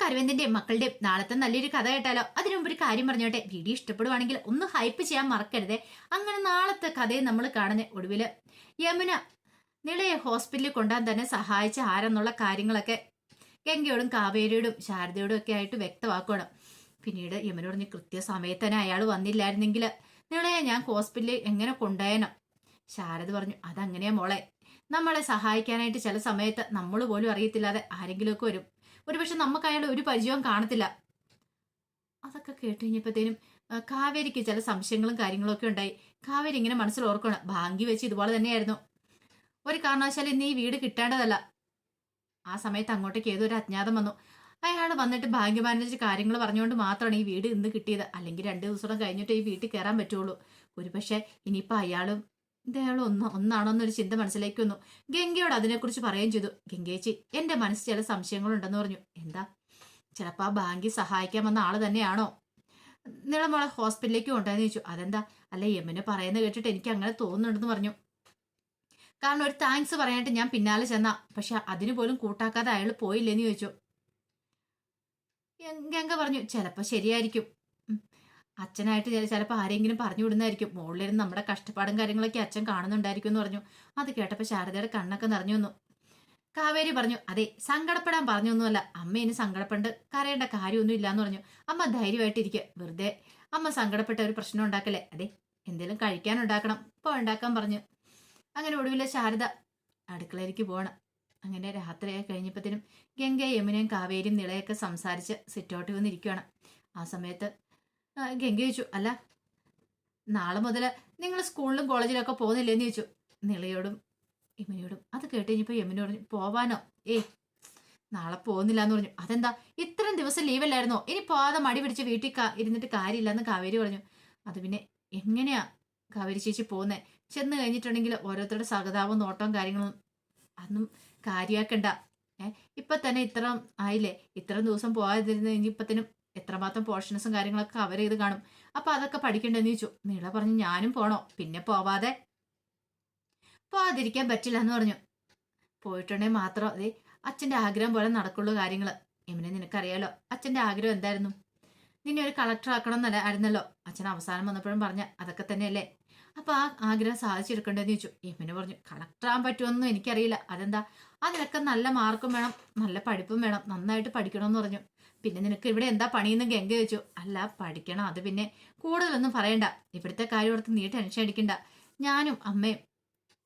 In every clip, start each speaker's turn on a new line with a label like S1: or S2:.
S1: അരവിന്ദിന്റെയും മക്കളുടെയും നാളത്തെ നല്ലൊരു കഥ കേട്ടാലോ? അതിനു മുമ്പ് ഒരു കാര്യം പറഞ്ഞോട്ടെ, വീഡിയോ ഇഷ്ടപ്പെടുവാണെങ്കിൽ ഒന്ന് ഹൈപ്പ് ചെയ്യാൻ മറക്കരുതേ. അങ്ങനെ നാളത്തെ കഥയെ നമ്മൾ കാണുന്ന ഒടുവില് യമുന നിളയെ ഹോസ്പിറ്റലിൽ കൊണ്ടുപോകാൻ തന്നെ സഹായിച്ച ആരെന്നുള്ള കാര്യങ്ങളൊക്കെ ഗംഗയോടും കാവേരിയോടും ശാരദയോടും ഒക്കെ ആയിട്ട് വ്യക്തമാക്കണം. പിന്നീട് യമുന പറഞ്ഞ് കൃത്യസമയത്ത് തന്നെ അയാൾ വന്നില്ലായിരുന്നെങ്കിൽ നിളയെ ഞാൻ ഹോസ്പിറ്റലിൽ എങ്ങനെ കൊണ്ടുപോയനോ? ശാരദ പറഞ്ഞു, അതങ്ങനെയാ മോളെ, നമ്മളെ സഹായിക്കാനായിട്ട് ചില സമയത്ത് നമ്മൾ പോലും അറിയത്തില്ലാതെ ആരെങ്കിലുമൊക്കെ വരും. ഒരുപക്ഷെ നമുക്ക് അയാൾ ഒരു പരിചയവും കാണത്തില്ല. അതൊക്കെ കേട്ട് കഴിഞ്ഞപ്പോഴത്തേനും കാവേരിക്ക് ചില സംശയങ്ങളും കാര്യങ്ങളും ഒക്കെ ഉണ്ടായി. കാവേരി ഇങ്ങനെ മനസ്സിൽ ഓർക്കണം, ഭാഗ്യം വെച്ച് ഇതുപോലെ തന്നെയായിരുന്നു. ഒരു കാരണവശാലും ഇന്ന് ഈ വീട് കിട്ടേണ്ടതല്ല. ആ സമയത്ത് അങ്ങോട്ടേക്ക് ഏതൊരു അജ്ഞാതം വന്നു. അയാൾ വന്നിട്ട് ഭാഗ്യമാനിച്ച് കാര്യങ്ങൾ പറഞ്ഞുകൊണ്ട് മാത്രമാണ് ഈ വീട് ഇന്ന് കിട്ടിയത്. അല്ലെങ്കിൽ 2 ദിവസം കഴിഞ്ഞിട്ട് ഈ വീട്ടിൽ കയറാൻ പറ്റുള്ളൂ. ഒരുപക്ഷെ ഇനിയിപ്പോൾ അയാളും ഇതയാളും ഒന്നാണോ എന്നൊരു ചിന്ത മനസ്സിലേക്ക് വന്നു. ഗംഗയോട് അതിനെക്കുറിച്ച് പറയുകയും ചെയ്തു. ഗംഗേച്ചി, എന്റെ മനസ്സിൽ ചില സംശയങ്ങളുണ്ടെന്ന് പറഞ്ഞു. എന്താ? ചിലപ്പോൾ ആ ബാങ്കിൽ സഹായിക്കാൻ വന്ന ആള് തന്നെയാണോ നിളമോളെ ഹോസ്പിറ്റലിലേക്ക് കൊണ്ടുപോയെന്ന് ചോദിച്ചു. അതെന്താ? അല്ല, യമുന പറയുന്നത് കേട്ടിട്ട് എനിക്ക് അങ്ങനെ തോന്നുന്നുണ്ടെന്ന് പറഞ്ഞു. കാരണം ഒരു താങ്ക്സ് പറയാനായിട്ട് ഞാൻ പിന്നാലെ ചെന്ന, പക്ഷെ അതിനു പോലും കൂട്ടാക്കാതെ അയാൾ പോയില്ലേന്ന് ചോദിച്ചു. ഗംഗ പറഞ്ഞു, ചിലപ്പോൾ ശരിയായിരിക്കും. അച്ഛനായിട്ട് ചിലപ്പോൾ ആരെങ്കിലും പറഞ്ഞു വിടുന്നതായിരിക്കും. മുകളിലിരുന്ന് നമ്മുടെ കഷ്ടപ്പാടും കാര്യങ്ങളൊക്കെ അച്ഛൻ കാണുന്നുണ്ടായിരിക്കും എന്ന് പറഞ്ഞു. അത് കേട്ടപ്പോൾ ശാരദയുടെ കണ്ണൊക്കെ നിറഞ്ഞു വന്നു. കാവേരി പറഞ്ഞു, അതെ, സങ്കടപ്പെടാൻ പറഞ്ഞൊന്നുമല്ല, അമ്മ ഇനി സങ്കടപ്പെട്ട് കരയേണ്ട കാര്യമൊന്നും ഇല്ലാന്ന് പറഞ്ഞു. അമ്മ ധൈര്യമായിട്ടിരിക്കുക, വെറുതെ അമ്മ സങ്കടപ്പെട്ട ഒരു പ്രശ്നം ഉണ്ടാക്കല്ലേ. അതെ, എന്തെങ്കിലും കഴിക്കാൻ ഉണ്ടാക്കണം, ഇപ്പോൾ ഉണ്ടാക്കാൻ പറഞ്ഞു. അങ്ങനെ ഒടുവിലെ ശാരദ അടുക്കളയിലേക്ക് പോകണം. അങ്ങനെ രാത്രിയായി കഴിഞ്ഞപ്പോഴത്തേനും ഗംഗ യമുനയും കാവേരിയും നിളയൊക്കെ സംസാരിച്ച് സിറ്റൗട്ടിൽ വന്നിരിക്കുകയാണ്. ആ സമയത്ത് ഗംഗ ചോദിച്ചു, അല്ല, നാളെ മുതൽ നിങ്ങൾ സ്കൂളിലും കോളേജിലൊക്കെ പോകുന്നില്ലേന്ന് ചോദിച്ചു നിളയോടും യമുനയോടും. അത് കേട്ട് കഴിഞ്ഞപ്പോൾ യമുന പറഞ്ഞു, പോവാനോ? നാളെ പോകുന്നില്ല എന്ന് പറഞ്ഞു. അതെന്താ, ഇത്രയും ദിവസം ലീവല്ലായിരുന്നോ? ഇനി പോവാതെ മടി പിടിച്ച് വീട്ടിൽ ഇരുന്നിട്ട് കാര്യമില്ലെന്ന് കാവേരി പറഞ്ഞു. അത് പിന്നെ എങ്ങനെയാ കാവേരി ചേച്ചി പോകുന്നേ? ചെന്ന് കഴിഞ്ഞിട്ടുണ്ടെങ്കിൽ ഓരോരുത്തരുടെ സഹതാപവും നോട്ടവും കാര്യങ്ങളും അതൊന്നും കാര്യമാക്കണ്ട. ഇപ്പൊ തന്നെ ഇത്ര ആയില്ലേ, ഇത്രയും ദിവസം പോകാതിരുന്ന് ഇനിയിപ്പത്തിനും എത്രമാത്രം പോർഷൻസും കാര്യങ്ങളൊക്കെ കവർ ചെയ്ത് കാണും. അപ്പൊ അതൊക്കെ പഠിക്കണ്ടെന്ന് ചോദിച്ചു. നീള പറഞ്ഞു, ഞാനും പോണോ? പിന്നെ പോവാതിരിക്കാൻ പറ്റില്ല എന്ന് പറഞ്ഞു. പോയിട്ടുണ്ടെങ്കിൽ മാത്രം അതെ അച്ഛന്റെ ആഗ്രഹം പോലെ നടക്കുള്ളൂ കാര്യങ്ങള്. യമുന, നിനക്കറിയാലോ അച്ഛന്റെ ആഗ്രഹം എന്തായിരുന്നു? നിന്നെ ഒരു കളക്ടർ ആക്കണം എന്നല്ല ആയിരുന്നല്ലോ അച്ഛൻ അവസാനം വന്നപ്പോഴും പറഞ്ഞ. അതൊക്കെ തന്നെയല്ലേ? അപ്പൊ ആ ആഗ്രഹം സാധിച്ചെടുക്കണ്ടെന്ന് ചോദിച്ചു. യമുന പറഞ്ഞു, കളക്ടർ ആകാൻ പറ്റുമെന്നും എനിക്കറിയില്ല. അതെന്താ? അതിനൊക്കെ നല്ല മാർക്കും വേണം, നല്ല പഠിപ്പും വേണം, നന്നായിട്ട് പഠിക്കണമെന്ന് പറഞ്ഞു. പിന്നെ നിനക്ക് ഇവിടെ എന്താ പണിയെന്ന് ഗംഗ ചോദിച്ചു. അല്ല, പഠിക്കണം, അത് പിന്നെ കൂടുതലൊന്നും പറയണ്ട, ഇവിടുത്തെ കാര്യം ഓർത്ത് നീ ടെൻഷൻ അടിക്കണ്ട, ഞാനും അമ്മയും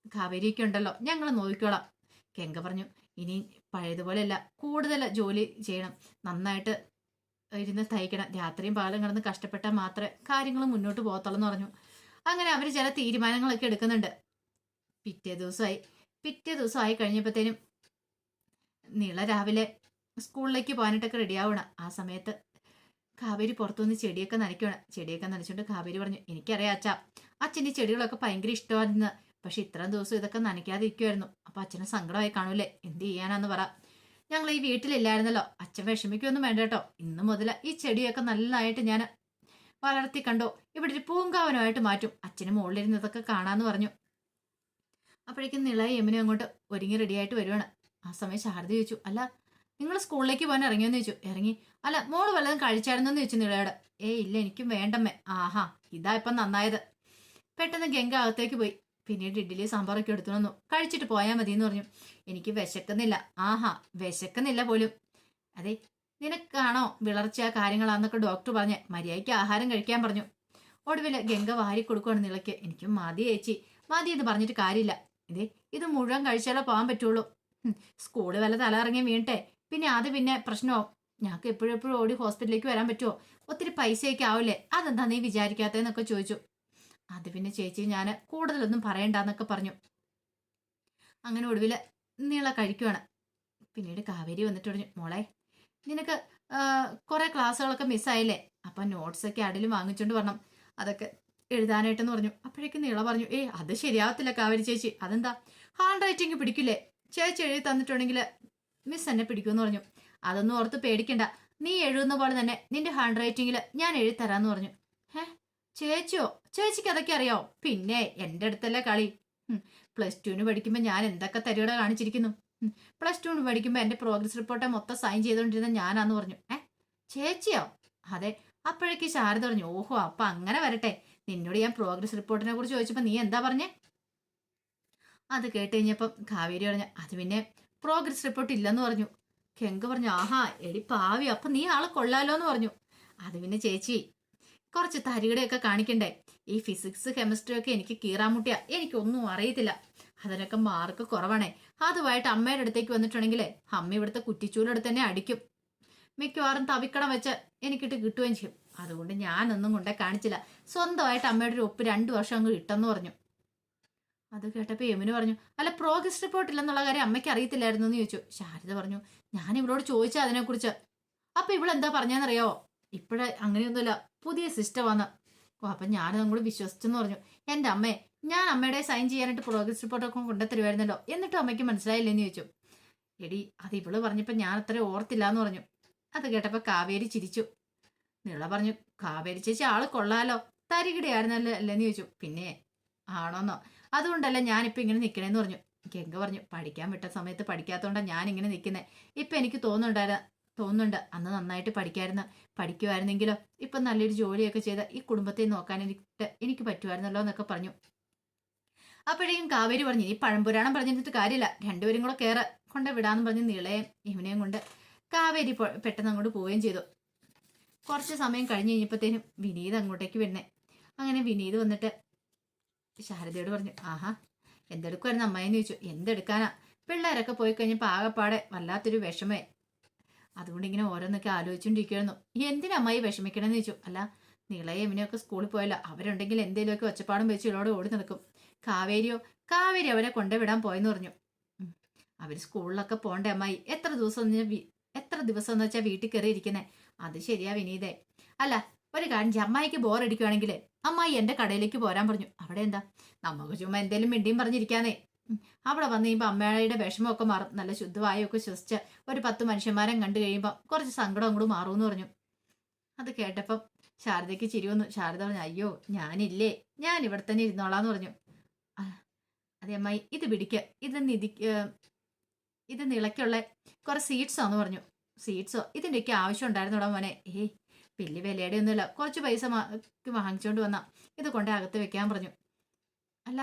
S1: കാവേരിയൊക്കെ ഉണ്ടല്ലോ, ഞങ്ങൾ നോക്കിക്കോളാം. ഗംഗ പറഞ്ഞു, ഇനി പഴയതുപോലെയല്ല, കൂടുതൽ ജോലി ചെയ്യണം, നന്നായിട്ട് ഇരുന്ന് തയ്ക്കണം, രാത്രിയും പകലും കിടന്ന് കഷ്ടപ്പെട്ടാൽ മാത്രമേ കാര്യങ്ങൾ മുന്നോട്ട് പോകത്തുള്ളൂ എന്ന് പറഞ്ഞു. അങ്ങനെ അവർ ചില തീരുമാനങ്ങളൊക്കെ എടുക്കുന്നുണ്ട്. പിറ്റേ ദിവസമായി കഴിഞ്ഞപ്പോഴത്തേനും നീള രാവിലെ സ്കൂളിലേക്ക് പോകാനായിട്ടൊക്കെ റെഡി ആവണം. ആ സമയത്ത് കാവേരി പുറത്തുനിന്ന് ചെടിയൊക്കെ നനയ്ക്കണം. ചെടിയൊക്കെ നനച്ചുകൊണ്ട് കാവേരി പറഞ്ഞു, എനിക്കറിയാം അച്ഛാ, അച്ഛൻ്റെ ചെടികളൊക്കെ ഭയങ്കര ഇഷ്ടമായിരുന്നു, പക്ഷെ ഇത്രയും ദിവസം ഇതൊക്കെ നനയ്ക്കാതെ ഇരിക്കുമായിരുന്നു. അപ്പൊ അച്ഛന് സങ്കടമായി കാണൂലേ, എന്ത് ചെയ്യാനാന്ന് പറ. ഞങ്ങൾ ഈ വീട്ടിലില്ലായിരുന്നല്ലോ, അച്ഛൻ വിഷമിക്കൊന്നും വേണ്ട കേട്ടോ, ഇന്നു മുതൽ ഈ ചെടിയൊക്കെ നല്ലതായിട്ട് ഞാൻ വളർത്തി കണ്ടോ, ഇവിടെ ഒരു പൂങ്കാവനമായിട്ട് മാറ്റും, അച്ഛന് മുകളിലിരുന്നതൊക്കെ കാണാന്ന് പറഞ്ഞു. അപ്പോഴേക്കും നിള യമുന അങ്ങോട്ട് ഒരുങ്ങി റെഡിയായിട്ട് വരുവാണ്. ആ സമയം ശാരദ ചോദിച്ചു, അല്ല, നിങ്ങൾ സ്കൂളിലേക്ക് പോകാൻ ഇറങ്ങിയെന്ന് ചോദിച്ചു. ഇറങ്ങി. അല്ല, മോള് വല്ലതും കഴിച്ചായിരുന്നെന്ന് ചോദിച്ചു നിളയോട്. ഇല്ല, എനിക്കും വേണ്ടമ്മേ. ആഹാ, ഇതാ ഇപ്പം നന്നായത്. പെട്ടെന്ന് ഗംഗ അകത്തേക്ക് പോയി. പിന്നീട് ഇഡ്ഡലി സാമ്പാറൊക്കെ എടുത്തു വന്നു. കഴിച്ചിട്ട് പോയാൽ മതി എന്ന് പറഞ്ഞു. എനിക്ക് വിശക്കുന്നില്ല. ആഹാ, വിശക്കുന്നില്ല പോലും. അതെ, നിനക്കാണോ വിളർച്ച കാര്യങ്ങളാന്നൊക്കെ ഡോക്ടർ പറഞ്ഞ്, മര്യാദയ്ക്ക് ആഹാരം കഴിക്കാൻ പറഞ്ഞു. ഒടുവില് ഗംഗ വാരി കൊടുക്കുവാണ് നിളയ്ക്ക്. എനിക്കും മതി ചേച്ചി, മതി എന്ന് പറഞ്ഞിട്ട് കാര്യമില്ല. ഇത് മുഴുവൻ കഴിച്ചാലോ പോകാൻ പറ്റുള്ളൂ. സ്കൂള് വല്ല തലയിറങ്ങി വീണിട്ടെ പിന്നെ അത് പിന്നെ പ്രശ്നമാവും. ഞങ്ങൾക്ക് എപ്പോഴും ഓടി ഹോസ്പിറ്റലിലേക്ക് വരാൻ പറ്റുമോ? ഒത്തിരി പൈസയൊക്കെ ആവില്ലേ? അതെന്താ നീ വിചാരിക്കാത്തതെന്നൊക്കെ ചോദിച്ചു. അത് പിന്നെ ചേച്ചി, ഞാൻ കൂടുതലൊന്നും പറയണ്ടെന്നൊക്കെ പറഞ്ഞു. അങ്ങനെ ഒടുവില് നീള കഴിക്കുവാണ്. പിന്നീട് കാവേരി വന്നിട്ട് പറഞ്ഞു, മോളെ, നിനക്ക് കുറെ ക്ലാസ്സുകളൊക്കെ മിസ്സായില്ലേ? അപ്പൊ നോട്ട്സൊക്കെ അടിലും വാങ്ങിച്ചോണ്ട് വരണം, അതൊക്കെ എഴുതാനായിട്ടെന്ന് പറഞ്ഞു. അപ്പോഴേക്കും നീള പറഞ്ഞു, അത് ശരിയാവത്തില്ല കാവേരി ചേച്ചി. അതെന്താ? ഹാൻഡ് റൈറ്റിംഗ് പിടിക്കില്ലേ? ചേച്ചി എഴുതി തന്നിട്ടുണ്ടെങ്കിൽ മിസ് എന്നെ പിടിക്കുമെന്ന് പറഞ്ഞു. അതൊന്നും ഓർത്ത് പേടിക്കണ്ട, നീ എഴുതുന്ന പോലെ തന്നെ നിന്റെ ഹാൻഡ് റൈറ്റിംഗിൽ ഞാൻ എഴുതി തരാന്ന് പറഞ്ഞു. ചേച്ചിയോ? ചേച്ചിക്ക് അതൊക്കെ അറിയാവോ? പിന്നെ എന്റെ അടുത്തല്ലേ കളി. +2 പഠിക്കുമ്പോ ഞാൻ എന്തൊക്കെ തരികട കാണിച്ചിരിക്കുന്നു. +2 പഠിക്കുമ്പോൾ എൻ്റെ പ്രോഗ്രസ് റിപ്പോർട്ട് മൊത്തം സൈൻ ചെയ്തുകൊണ്ടിരുന്ന ഞാനാന്ന് പറഞ്ഞു. ചേച്ചിയോ? അതെ. അപ്പോഴേക്ക് ശാരദ പറഞ്ഞു, ഓഹോ അപ്പൊ അങ്ങനെ വരട്ടെ. നിന്നോട് ഞാൻ പ്രോഗ്രസ് റിപ്പോർട്ടിനെ കുറിച്ച് ചോദിച്ചപ്പോൾ നീ എന്താ പറഞ്ഞേ? അത് കേട്ട് കഴിഞ്ഞപ്പം കാവേരി പറഞ്ഞു, അത് പിന്നെ പ്രോഗ്രസ് റിപ്പോർട്ട് ഇല്ലെന്ന് പറഞ്ഞു. കെങ്ക പറഞ്ഞു, ആഹാ എടി പാവി, അപ്പൊ നീ ആള് കൊള്ളാലോ എന്ന് പറഞ്ഞു. അത് പിന്നെ ചേച്ചി കുറച്ച് തരികടയൊക്കെ കാണിക്കണ്ടേ? ഈ ഫിസിക്സ് കെമിസ്ട്രി ഒക്കെ എനിക്ക് കീറാമുട്ടിയാ, എനിക്കൊന്നും അറിയത്തില്ല. അതിനൊക്കെ മാർക്ക് കുറവാണേ. അതുമായിട്ട് അമ്മയുടെ അടുത്തേക്ക് വന്നിട്ടുണ്ടെങ്കിലേ അമ്മ ഇവിടുത്തെ കുറ്റിച്ചൂലെടുത്ത് തന്നെ അടിക്കും. മിക്കവാറും തവിക്കടം വെച്ച് എനിക്കിട്ട് കിട്ടുകയും ചെയ്യും. അതുകൊണ്ട് ഞാനൊന്നും കൊണ്ടേ കാണിച്ചില്ല. സ്വന്തമായിട്ട് അമ്മയുടെ ഒരു ഒപ്പ് 2 വർഷം അങ്ങ് ഇട്ടെന്ന് പറഞ്ഞു. അത് കേട്ടപ്പോൾ യമുന പറഞ്ഞു, അല്ല പ്രോഗ്രസ് റിപ്പോർട്ട് ഇല്ലെന്നുള്ള കാര്യം അമ്മയ്ക്ക് അറിയത്തില്ലായിരുന്നു എന്ന് ചോദിച്ചു. ശാരദ പറഞ്ഞു, ഞാൻ ഇവളോട് ചോദിച്ചാൽ അതിനെക്കുറിച്ച്. അപ്പൊ ഇവളെന്താ പറഞ്ഞെന്നറിയോ? ഇപ്പോഴേ അങ്ങനെയൊന്നുമില്ല, പുതിയ സിസ്റ്റം വന്ന്. ഓ അപ്പൊ ഞാനതും കൂടി വിശ്വസിച്ചെന്ന് പറഞ്ഞു. എൻ്റെ അമ്മേ, ഞാൻ അമ്മയുടെ സൈൻ ചെയ്യാനായിട്ട് പ്രോഗ്രസ് റിപ്പോർട്ടൊക്കെ കൊണ്ടുത്തരുമായിരുന്നല്ലോ, എന്നിട്ടും അമ്മയ്ക്ക് മനസ്സിലായില്ലെന്ന് ചോദിച്ചു. എടി അത് ഇവള് പറഞ്ഞപ്പോൾ ഞാൻ അത്ര ഓർത്തില്ല എന്ന് പറഞ്ഞു. അത് കേട്ടപ്പോൾ കാവേരി ചിരിച്ചു. നിള പറഞ്ഞു, കാവേരി ചേച്ചി ആള് കൊള്ളാലോ, തരികിടയായിരുന്നല്ലോ അല്ലേന്ന് ചോദിച്ചു. പിന്നെ ആണോന്നോ, അതുകൊണ്ടല്ല ഞാനിപ്പോൾ ഇങ്ങനെ നിൽക്കണേന്ന് പറഞ്ഞു. ഗംഗ പറഞ്ഞു, പഠിക്കാൻ വിട്ട സമയത്ത് പഠിക്കാത്തതുകൊണ്ടാണ് ഞാൻ ഇങ്ങനെ നിൽക്കുന്നത്. ഇപ്പം എനിക്ക് തോന്നുന്നുണ്ട് അന്ന് നന്നായിട്ട് പഠിക്കുമായിരുന്നെങ്കിലോ ഇപ്പം നല്ലൊരു ജോലിയൊക്കെ ചെയ്ത് ഈ കുടുംബത്തെ നോക്കാൻ എനിക്ക് പറ്റുമായിരുന്നല്ലോ എന്നൊക്കെ പറഞ്ഞു. അപ്പോഴേക്കും കാവേരി പറഞ്ഞു, ഈ പഴംപുരാണം പറഞ്ഞിട്ട് കാര്യമില്ല, രണ്ടുപേരും കൂടെ കയറ് കൊണ്ട് വിടാന്ന് പറഞ്ഞ് നിളയും ഇവനെയും കൊണ്ട് കാവേരി പെട്ടെന്ന് അങ്ങോട്ട് പോവുകയും ചെയ്തു. കുറച്ച് സമയം കഴിഞ്ഞ് കഴിഞ്ഞപ്പോഴത്തേനും വിനീത് അങ്ങോട്ടേക്ക് വരുന്നേ. അങ്ങനെ വിനീത് വന്നിട്ട് ശാരദയോട് പറഞ്ഞു, ആഹാ എന്തെടുക്കുമായിരുന്നു അമ്മയെന്ന് ചോദിച്ചു. എന്തെടുക്കാനാ, പിള്ളേരൊക്കെ പോയി കഴിഞ്ഞപ്പോൾ ആകെപ്പാടെ വല്ലാത്തൊരു വിഷമേ, അതുകൊണ്ട് ഇങ്ങനെ ഓരോന്നൊക്കെ ആലോചിച്ചുകൊണ്ടിരിക്കുമായിരുന്നു. എന്തിനാ അമ്മായി വിഷമിക്കണമെന്ന് ചോദിച്ചു. അല്ല നിളയെ ഇവനെയൊക്കെ സ്കൂളിൽ പോയല്ലോ, അവരുണ്ടെങ്കിൽ എന്തെങ്കിലുമൊക്കെ ഒച്ചപ്പാടും വെച്ച് ഇവളോട് ഓടി നടക്കും. കാവേരി അവരെ കൊണ്ടുവിടാൻ പോയെന്ന് പറഞ്ഞു. അവർ സ്കൂളിലൊക്കെ പോണ്ടേ അമ്മായി, എത്ര ദിവസം എന്ന് വെച്ചാൽ വീട്ടിൽ കയറി ഇരിക്കുന്നേ. അത് ശരിയാ വിനീതേ. അല്ല ഒരു കാര്യം, അമ്മായിക്ക് ബോറടിക്കുവാണെങ്കിൽ അമ്മായി എൻ്റെ കടയിലേക്ക് പോരാൻ പറഞ്ഞു. അവിടെ എന്താ, നമുക്ക് ചുമ്മാ എന്തേലും മിണ്ടിയും പറഞ്ഞിരിക്കാന്നേ. അവിടെ വന്ന് കഴിയുമ്പോൾ അമ്മയുടെ വിഷമമൊക്കെ മാറും. നല്ല ശുദ്ധവായൊക്കെ ശ്വസിച്ച് ഒരു 10 മനുഷ്യന്മാരെ കണ്ടു കഴിയുമ്പോൾ കുറച്ച് സങ്കടം അങ്ങോട്ട് മാറുമെന്ന് പറഞ്ഞു. അത് കേട്ടപ്പം ശാരദയ്ക്ക് ചിരി വന്നു. ശാരദ പറഞ്ഞു, അയ്യോ ഞാനില്ലേ, ഞാൻ ഇവിടെ തന്നെ ഇരുന്നോളാന്ന് പറഞ്ഞു. അതെ അമ്മായി, ഇത് പിടിക്കുക, ഇത് നിളയ്ക്കുള്ള കുറെ സീഡ്സോ എന്ന് പറഞ്ഞു. സീഡ്സോ, ഇതിൻ്റെയൊക്കെ ആവശ്യം ഉണ്ടായിരുന്നോടാ മോനെ. വലിയ വിലയുടെ ഒന്നുമില്ല, കുറച്ച് പൈസ വാങ്ങിച്ചോണ്ട് വന്നാ, ഇത് കൊണ്ടേ അകത്ത് വെക്കാൻ പറഞ്ഞു. അല്ല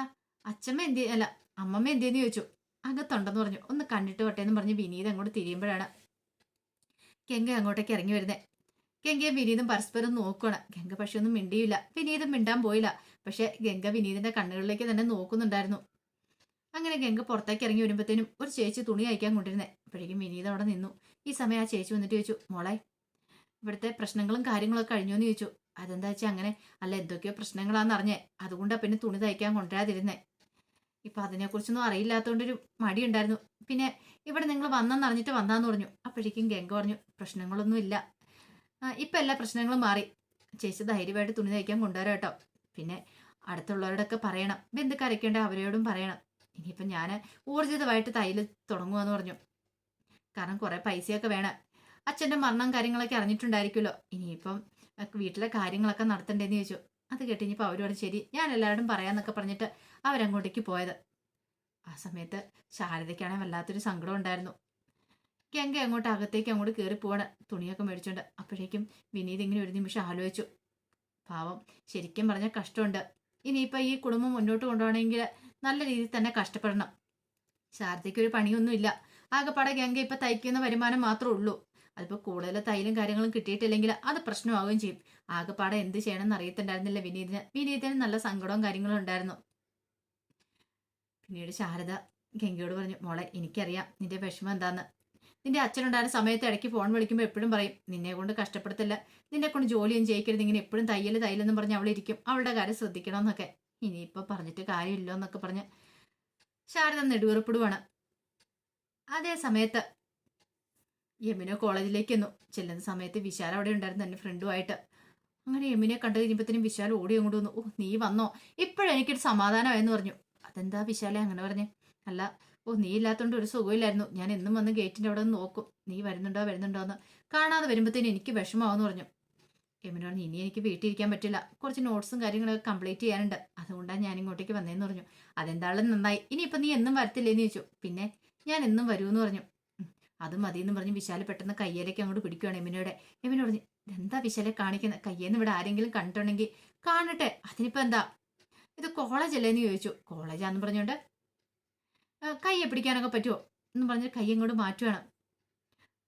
S1: അമ്മമ്മ എന്തിയെന്ന് ചോദിച്ചു. അകത്തുണ്ടെന്ന് പറഞ്ഞു. ഒന്ന് കണ്ടിട്ട് വട്ടെ എന്ന് പറഞ്ഞ് വിനീത് അങ്ങോട്ട് തിരിയുമ്പോഴാണ് ഗംഗ അങ്ങോട്ടേക്ക് ഇറങ്ങി വരുന്നത്. ഗംഗയും വിനീതും പരസ്പരം നോക്കുകയാണ്. ഗംഗ പക്ഷെ ഒന്നും മിണ്ടിയില്ല, വിനീതും മിണ്ടാൻ പോയില്ല. പക്ഷെ ഗംഗ വിനീതിന്റെ കണ്ണുകളിലേക്ക് തന്നെ നോക്കുന്നുണ്ടായിരുന്നു. അങ്ങനെ ഗംഗ പുറത്തേക്ക് ഇറങ്ങി വരുമ്പോഴത്തേനും ഒരു ചേച്ചി തുണി അയക്കാൻ കൊണ്ടിരുന്നേ. അപ്പോഴേക്കും വിനീത് അവിടെ നിന്നു. ഈ സമയം ആ ചേച്ചി വന്നിട്ട് ചോദിച്ചു, മോളെ ഇവിടുത്തെ പ്രശ്നങ്ങളും കാര്യങ്ങളൊക്കെ കഴിഞ്ഞു എന്ന് ചോദിച്ചു. അതെന്താ വെച്ചാൽ അങ്ങനെ, അല്ല എന്തൊക്കെയോ പ്രശ്നങ്ങളാന്ന് അറിഞ്ഞേ, അതുകൊണ്ടാ പിന്നെ തുണി തയ്ക്കാൻ കൊണ്ടുവരാതിരുന്നേ. ഇപ്പൊ അതിനെക്കുറിച്ചൊന്നും അറിയില്ലാത്തതുകൊണ്ടൊരു മടിയുണ്ടായിരുന്നു. പിന്നെ ഇവിടെ നിങ്ങൾ വന്നെന്ന് അറിഞ്ഞിട്ട് വന്നാന്ന് പറഞ്ഞു. അപ്പോഴേക്കും ഗംഗ പറഞ്ഞു, പ്രശ്നങ്ങളൊന്നും ഇല്ല, ഇപ്പൊ എല്ലാ പ്രശ്നങ്ങളും മാറി. ചേച്ചി ധൈര്യമായിട്ട് തുണി തയ്ക്കാൻ കൊണ്ടുവരാം കേട്ടോ. പിന്നെ അടുത്തുള്ളവരോടൊക്കെ പറയണം, ബന്ധുക്കാരൊക്കെ ഉണ്ട് അവരോടും പറയണം. ഇനിയിപ്പം ഞാൻ ഊർജിതമായിട്ട് തയ്യൽ തുടങ്ങുമെന്ന് പറഞ്ഞു. കാരണം കുറെ പൈസയൊക്കെ വേണം. അച്ഛൻ്റെ മരണം കാര്യങ്ങളൊക്കെ അറിഞ്ഞിട്ടുണ്ടായിരിക്കുമല്ലോ. ഇനിയിപ്പം വീട്ടിലെ കാര്യങ്ങളൊക്കെ നടത്തണ്ടേന്ന് ചോദിച്ചു. അത് കേട്ടിഞ്ഞപ്പോൾ അവരോട് ശരി ഞാൻ എല്ലാവരോടും പറയാന്നൊക്കെ പറഞ്ഞിട്ട് അവരങ്ങോട്ടേക്ക് പോയത്. ആ സമയത്ത് ശാരദയ്ക്കാണെങ്കിൽ വല്ലാത്തൊരു സങ്കടം ഉണ്ടായിരുന്നു. ഗംഗ അങ്ങോട്ട് അകത്തേക്ക് അങ്ങോട്ട് കയറി പോവാണ് തുണിയൊക്കെ മേടിച്ചോണ്ട്. അപ്പോഴേക്കും വിനീത് ഇങ്ങനെ ഒരു നിമിഷം ആലോചിച്ചു. പാവം, ശരിക്കും പറഞ്ഞാൽ കഷ്ടമുണ്ട്. ഇനിയിപ്പോൾ ഈ കുടുംബം മുന്നോട്ട് കൊണ്ടുപോകണമെങ്കിൽ നല്ല രീതിയിൽ തന്നെ കഷ്ടപ്പെടണം. ശാരദയ്ക്ക് ഒരു പണിയൊന്നുമില്ല. ആകെപ്പാടെ ഗംഗ ഇപ്പം തയ്ക്കുന്ന വരുമാനം മാത്രമേ ഉള്ളൂ. അതിപ്പോൾ കൂടുതൽ തൈലും കാര്യങ്ങളും കിട്ടിയിട്ടില്ലെങ്കിൽ അത് പ്രശ്നമാവുകയും ചെയ്യും. ആകെപ്പാടെ എന്ത് ചെയ്യണമെന്ന് അറിയത്തുണ്ടായിരുന്നില്ല വിനീതിന് നല്ല സങ്കടവും കാര്യങ്ങളും ഉണ്ടായിരുന്നു. പിന്നീട് ശാരദ ഗംഗയോട് പറഞ്ഞു, മോളെ എനിക്കറിയാം നിന്റെ വിഷമം എന്താന്ന്. നിന്റെ അച്ഛനുണ്ടായിരുന്ന സമയത്ത് ഇടയ്ക്ക് ഫോൺ വിളിക്കുമ്പോൾ എപ്പോഴും പറയും, നിന്നെ കൊണ്ട് കഷ്ടപ്പെടുത്തില്ല, നിന്നെ കൊണ്ട് ജോലിയും ചെയ്യിക്കരുത്, ഇങ്ങനെ എപ്പോഴും തയ്യലെന്നും പറഞ്ഞ് അവളിരിക്കും, അവളുടെ കാര്യം ശ്രദ്ധിക്കണമെന്നൊക്കെ. ഇനിയിപ്പോൾ പറഞ്ഞിട്ട് കാര്യമില്ലോ എന്നൊക്കെ പറഞ്ഞ് ശാരദ നെടുവീർപ്പിടുവാണ്. അതേ സമയത്ത് യമുന കോളേജിലേക്ക് ചെല്ലുന്ന സമയത്ത് വിശാൽ അവിടെ ഉണ്ടായിരുന്നു എൻ്റെ ഫ്രണ്ടുമായിട്ട്. അങ്ങനെ യമുനെ കണ്ടു കഴിഞ്ഞപ്പോഴത്തേനും വിശാൽ ഓടി അങ്ങോട്ട് വന്നു. നീ വന്നോ, ഇപ്പോഴെനിക്കൊരു സമാധാനമായെന്ന് പറഞ്ഞു. അതെന്താ വിശാലെ അങ്ങനെ പറഞ്ഞേ? അല്ല നീ ഇല്ലാത്തതുകൊണ്ട് ഒരു സുഖമില്ലായിരുന്നു, ഞാൻ എന്നും വന്ന് ഗേറ്റിൻ്റെ അവിടെ നിന്ന് നോക്കും, നീ വരുന്നുണ്ടോ എന്ന്. കാണാതെ വരുമ്പോഴത്തേനും എനിക്ക് വിഷമാവെന്ന് പറഞ്ഞു. യമുന പറഞ്ഞു, ഇനി എനിക്ക് വീട്ടിലിരിക്കാൻ പറ്റില്ല, കുറച്ച് നോട്ട്സും കാര്യങ്ങളൊക്കെ കംപ്ലീറ്റ് ചെയ്യാനുണ്ട്, അതുകൊണ്ടാണ് ഞാൻ ഇങ്ങോട്ടേക്ക് വന്നതെന്ന് പറഞ്ഞു. അതെന്തായാലും നന്നായി, ഇനിയിപ്പോൾ നീ എന്നും വരത്തില്ലേന്ന് ചോദിച്ചു. പിന്നെ ഞാൻ എന്നും വരുമെന്ന് പറഞ്ഞു. അത് മതിയെന്ന് പറഞ്ഞ് വിശാല് പെട്ടെന്ന് കയ്യിലേക്ക് അങ്ങോട്ട് പിടിക്കുകയാണ് എമിനോടെ. എമിന പറഞ്ഞു, എന്താ വിശാലെ കാണിക്കുന്നത്? കയ്യേന്ന് ഇവിടെ ആരെങ്കിലും കണ്ടിട്ടുണ്ടെങ്കിൽ കാണട്ടെ, അതിനിപ്പോ എന്താ? ഇത് കോളേജല്ലേന്ന് ചോദിച്ചു. കോളേജാന്ന് പറഞ്ഞോണ്ട് കയ്യെ പിടിക്കാനൊക്കെ പറ്റുമോ എന്ന് പറഞ്ഞ് കൈ അങ്ങോട്ട് മാറ്റുവാണ്.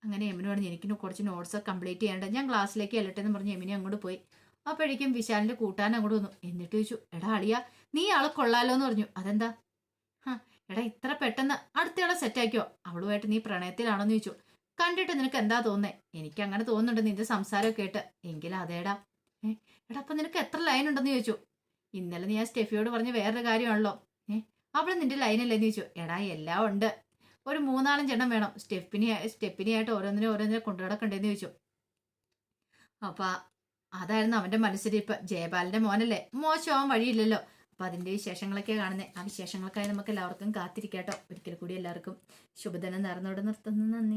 S1: അങ്ങനെ എമിന് പറഞ്ഞു, എനിക്ക് കുറച്ച് നോട്ട്സ് കംപ്ലീറ്റ് ചെയ്യാണ്ട്, ഞാൻ ക്ലാസ്സിലേക്ക് ചെല്ലട്ടെ എന്ന് പറഞ്ഞ് എമിനെ അങ്ങോട്ട് പോയി. അപ്പോഴേക്കും വിശാലിന്റെ കൂട്ടാൻ അങ്ങോട്ട് വന്നു. എന്നിട്ട് ചോദിച്ചു, എടാ അളിയ, നീ ആളെ കൊള്ളാലോ എന്ന് പറഞ്ഞു. അതെന്താ? എടാ ഇത്ര പെട്ടെന്ന് അടുത്തയാളെ സെറ്റാക്കിയോ? അവളുമായിട്ട് നീ പ്രണയത്തിലാണോന്ന് ചോദിച്ചു. കണ്ടിട്ട് നിനക്ക് എന്താ തോന്നേ? എനിക്ക് അങ്ങനെ തോന്നുന്നുണ്ട് നിന്റെ സംസാരം കേട്ട്. എങ്കിലും അതേടാ. എടാ അപ്പൊ നിനക്ക് എത്ര ലൈൻ ഉണ്ടെന്ന് ചോദിച്ചു. ഇന്നലെ നീ ആ സ്റ്റെഫിയോട് പറഞ്ഞ വേറൊരു കാര്യമാണല്ലോ. അവള് നിന്റെ ലൈനല്ലേന്ന് ചോദിച്ചു. എടാ എല്ലാം ഉണ്ട്, ഒരു 3-4 എണ്ണം വേണം. സ്റ്റെപ്പിനിയായിട്ട് ഓരോന്നിനെ കൊണ്ടു നടക്കണ്ടേന്ന് ചോദിച്ചു. അപ്പൊ അതായിരുന്നു അവന്റെ മനസ്സിലിരിപ്പ്. ജയപാലിന്റെ മോനല്ലേ, മോശമാവാൻ വഴിയില്ലല്ലോ. അപ്പൊ അതിന്റെ വിശേഷങ്ങളൊക്കെ കാണുന്നത്. ആ വിശേഷങ്ങൾക്കായി നമുക്ക് എല്ലാവർക്കും കാത്തിരിക്കാട്ടോ. ഒരിക്കൽ കൂടി എല്ലാവർക്കും ശുഭദിനം നേർന്നോടെ നിർത്തുന്നു. നന്ദി.